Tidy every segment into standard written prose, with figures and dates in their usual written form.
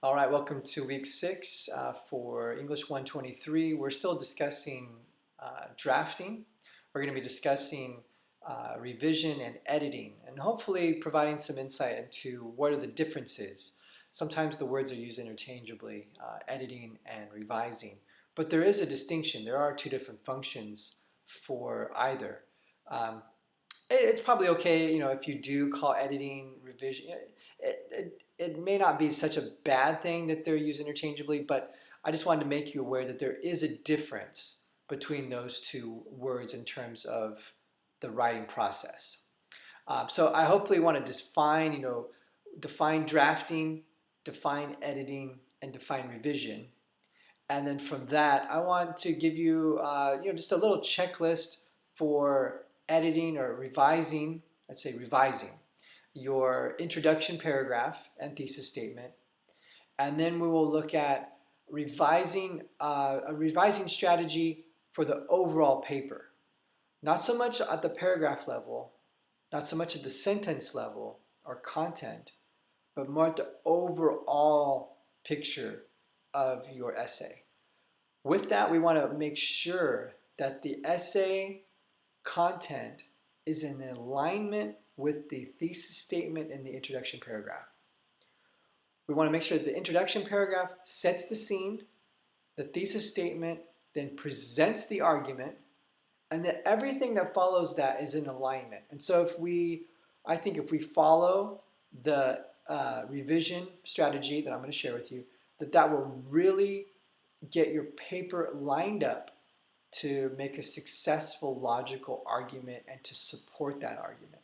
All right, welcome to week 6 for English 123. We're still discussing drafting. We're going to be discussing revision and editing, and hopefully providing some insight into what are the differences. Sometimes the words are used interchangeably, editing and revising, but there is a distinction. There are two different functions for either. Um, it's probably okay, if you do call editing revision. It may not be such a bad thing that they're used interchangeably, but I just wanted to make you aware that there is a difference between those two words in terms of the writing process. So I hopefully want to define drafting, define editing, and define revision. And then from that, I want to give you, just a little checklist for editing or revising, let's say revising, your introduction paragraph and thesis statement. And then we will look at revising, a revising strategy for the overall paper. Not so much at the paragraph level, not so much at the sentence level or content, but more at the overall picture of your essay. With that, we want to make sure that the essay content is in alignment with the thesis statement in the introduction paragraph. We want to make sure that the introduction paragraph sets the scene, the thesis statement then presents the argument, and that everything that follows that is in alignment. And so I think if we follow the revision strategy that I'm going to share with you, that will really get your paper lined up to make a successful logical argument and to support that argument.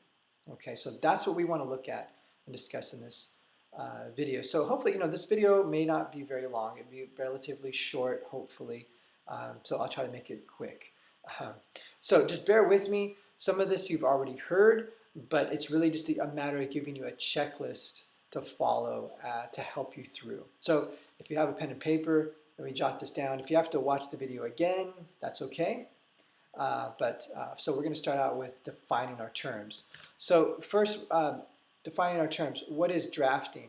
Okay, so that's what we want to look at and discuss in this video. So hopefully, this video may not be very long. It'll be relatively short, hopefully. So I'll try to make it quick. So just bear with me. Some of this you've already heard, but it's really just a matter of giving you a checklist to follow to help you through. So if you have a pen and paper, let me jot this down. If you have to watch the video again, that's okay. So we're going to start out with defining our terms. So first, defining our terms. What is drafting?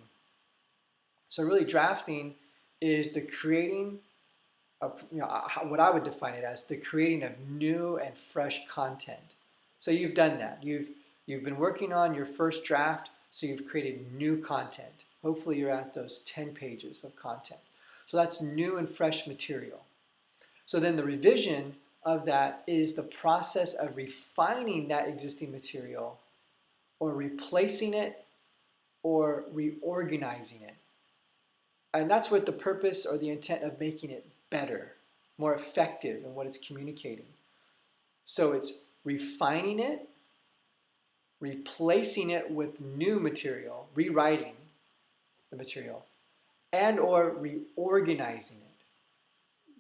So really, drafting is the creating of, what I would define it as the creating of new and fresh content. So you've done that. You've been working on your first draft, so you've created new content. Hopefully you're at those 10 pages of content. So that's new and fresh material. So then the revision of that is the process of refining that existing material or replacing it or reorganizing it. And that's what the purpose or the intent of making it better, more effective in what it's communicating. So it's refining it, replacing it with new material, rewriting the material, and or reorganizing it.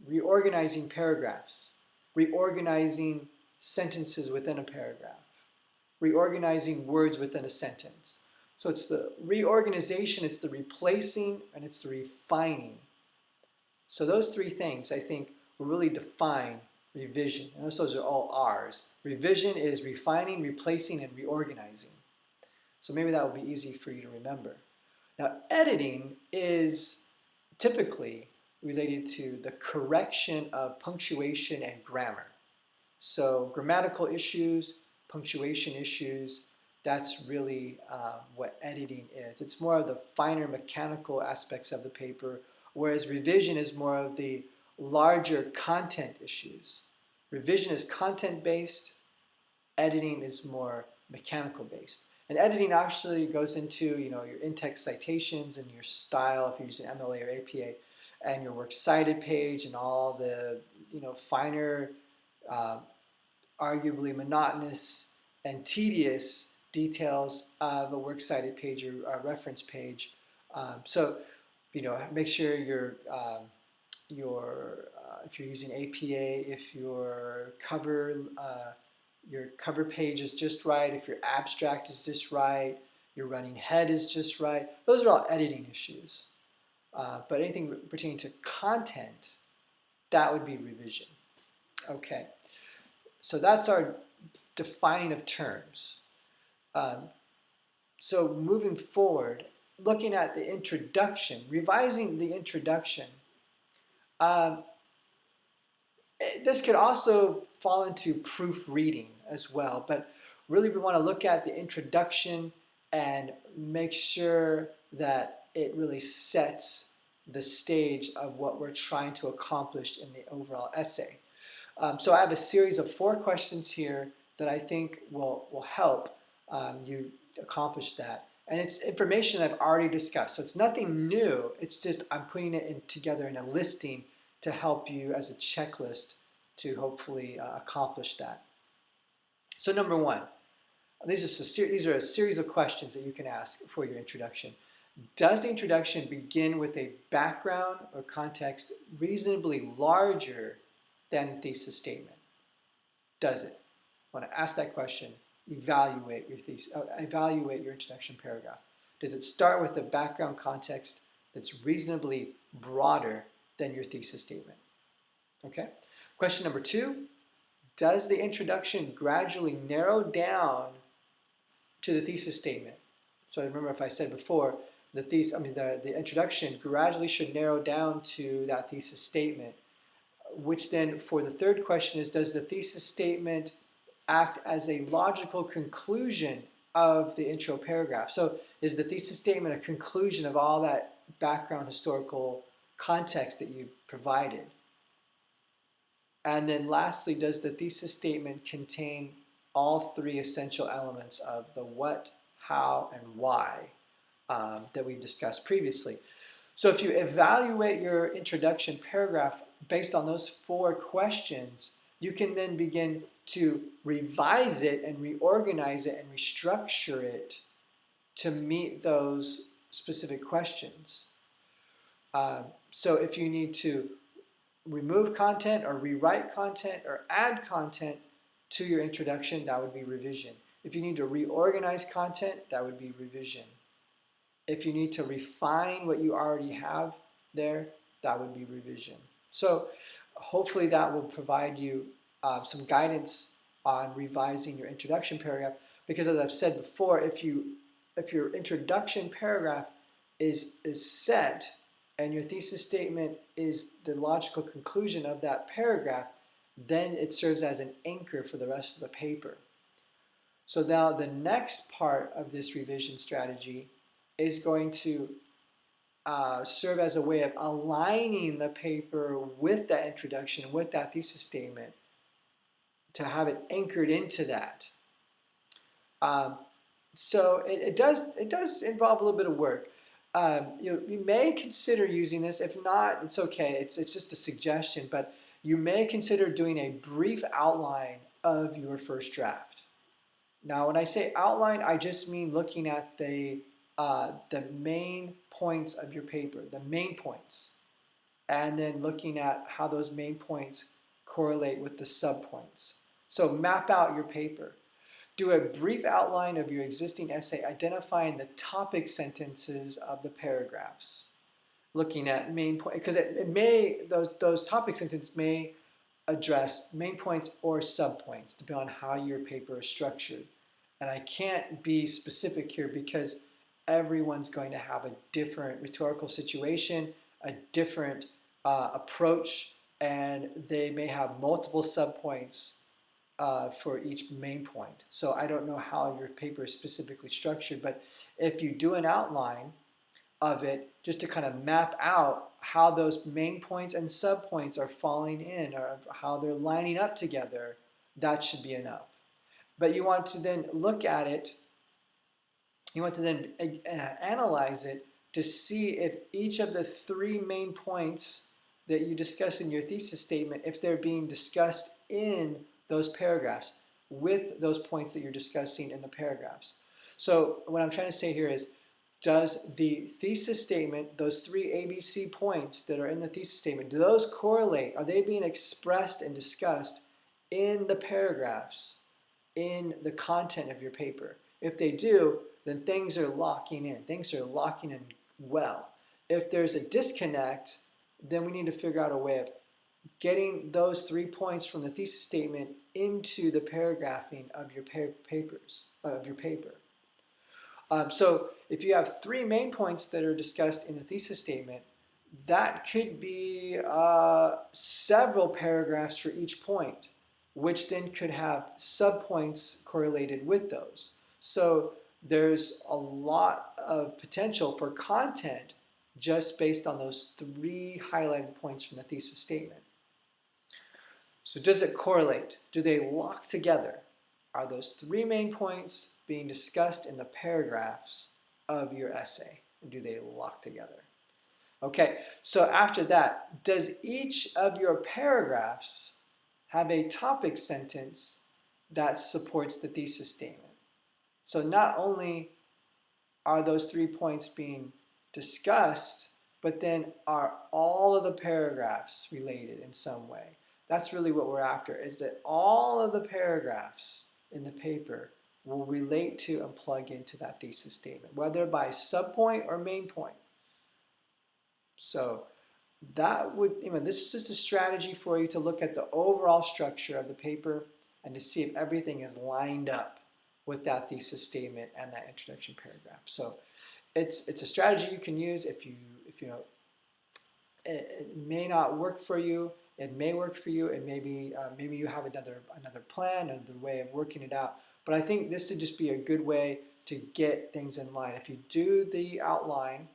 Reorganizing paragraphs, reorganizing sentences within a paragraph, reorganizing words within a sentence. So it's the reorganization, it's the replacing, and it's the refining. So those three things, I think, will really define revision. And those are all R's. Revision is refining, replacing, and reorganizing. So maybe that will be easy for you to remember. Now, editing is typically related to the correction of punctuation and grammar. So grammatical issues, punctuation issues, that's really what editing is. It's more of the finer mechanical aspects of the paper, whereas revision is more of the larger content issues. Revision is content-based, editing is more mechanical-based. And editing actually goes into your in-text citations and your style if you're using MLA or APA, and your works cited page and all the finer, arguably monotonous and tedious details of a works cited page or a reference page. Make sure if you're using APA, if your cover page is just right, if your abstract is just right, your running head is just right. Those are all editing issues. But anything pertaining to content, that would be revision. Okay, so that's our defining of terms. So moving forward, looking at the introduction, revising the introduction, um, this could also fall into proofreading as well, but really we want to look at the introduction and make sure that it really sets the stage of what we're trying to accomplish in the overall essay. So I have a series of 4 questions here that I think will help you accomplish that. And it's information I've already discussed. So it's nothing new. It's just I'm putting it together in a listing to help you as a checklist to hopefully accomplish that. So number 1, these are a series of questions that you can ask for your introduction. Does the introduction begin with a background or context reasonably larger than the thesis statement? Does it? I want to ask that question. Evaluate your thesis. Evaluate your introduction paragraph. Does it start with a background context that's reasonably broader than your thesis statement? Okay. Question number 2. Does the introduction gradually narrow down to the thesis statement? So remember, if I said before, the introduction gradually should narrow down to that thesis statement. Which then, for the third question, is does the thesis statement act as a logical conclusion of the intro paragraph? So is the thesis statement a conclusion of all that background historical context that you've provided? And then lastly, does the thesis statement contain all 3 essential elements of the what, how, and why that we've discussed previously? So if you evaluate your introduction paragraph based on those 4 questions, you can then begin to revise it and reorganize it and restructure it to meet those specific questions. So if you need to remove content or rewrite content or add content to your introduction, that would be revision. If you need to reorganize content, that would be revision. If you need to refine what you already have there, that would be revision. So hopefully that will provide you some guidance on revising your introduction paragraph, because as I've said before, if your introduction paragraph is set and your thesis statement is the logical conclusion of that paragraph, then it serves as an anchor for the rest of the paper. So now the next part of this revision strategy is going to serve as a way of aligning the paper with that introduction, with that thesis statement, to have it anchored into that. So it does involve a little bit of work. You may consider using this. If not, it's okay. It's just a suggestion, but you may consider doing a brief outline of your first draft. Now, when I say outline, I just mean looking at the main points of your paper, the main points, and then looking at how those main points correlate with the subpoints. So map out your paper. Do a brief outline of your existing essay, identifying the topic sentences of the paragraphs. Looking at main points, because those topic sentences may address main points or subpoints, depending on how your paper is structured. And I can't be specific here because everyone's going to have a different rhetorical situation, a different approach, and they may have multiple subpoints for each main point. So I don't know how your paper is specifically structured, but if you do an outline of it, just to kind of map out how those main points and subpoints are falling in, or how they're lining up together, that should be enough. But you want to then look at it, you want to then analyze it to see if each of the 3 main points that you discuss in your thesis statement, if they're being discussed in those paragraphs with those points that you're discussing in the paragraphs. So what I'm trying to say here is, does the thesis statement, those 3 ABC points that are in the thesis statement, do those correlate? Are they being expressed and discussed in the paragraphs, in the content of your paper? If they do, then things are locking in. Things are locking in well. If there's a disconnect, then we need to figure out a way of getting those 3 points from the thesis statement into the paragraphing of your paper. So if you have 3 main points that are discussed in a thesis statement, that could be several paragraphs for each point, which then could have subpoints correlated with those. So there's a lot of potential for content just based on those 3 highlighted points from the thesis statement. So does it correlate? Do they lock together? Are those 3 main points being discussed in the paragraphs of your essay? Do they lock together? Okay, so after that, does each of your paragraphs have a topic sentence that supports the thesis statement? So not only are those 3 points being discussed, but then are all of the paragraphs related in some way? That's really what we're after, is that all of the paragraphs in the paper will relate to and plug into that thesis statement, whether by subpoint or main point. So that would, this is just a strategy for you to look at the overall structure of the paper and to see if everything is lined up with that thesis statement and that introduction paragraph. So it's a strategy you can use if you know it may not work for you. It may work for you, and maybe you have another plan, another way of working it out. But I think this would just be a good way to get things in line. If you do the outline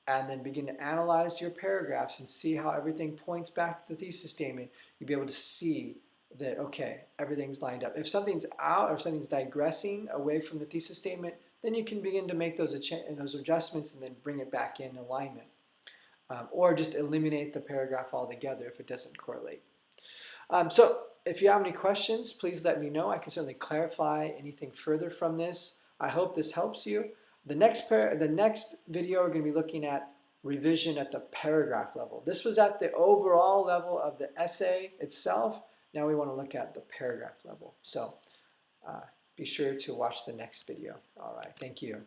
and then begin to analyze your paragraphs and see how everything points back to the thesis statement, you'll be able to see that, okay, everything's lined up. If something's out or if something's digressing away from the thesis statement, then you can begin to make those adjustments and then bring it back in alignment. Or just eliminate the paragraph altogether if it doesn't correlate. So if you have any questions, please let me know. I can certainly clarify anything further from this. I hope this helps you. The next video, we're going to be looking at revision at the paragraph level. This was at the overall level of the essay itself. Now we want to look at the paragraph level. So be sure to watch the next video. All right, thank you.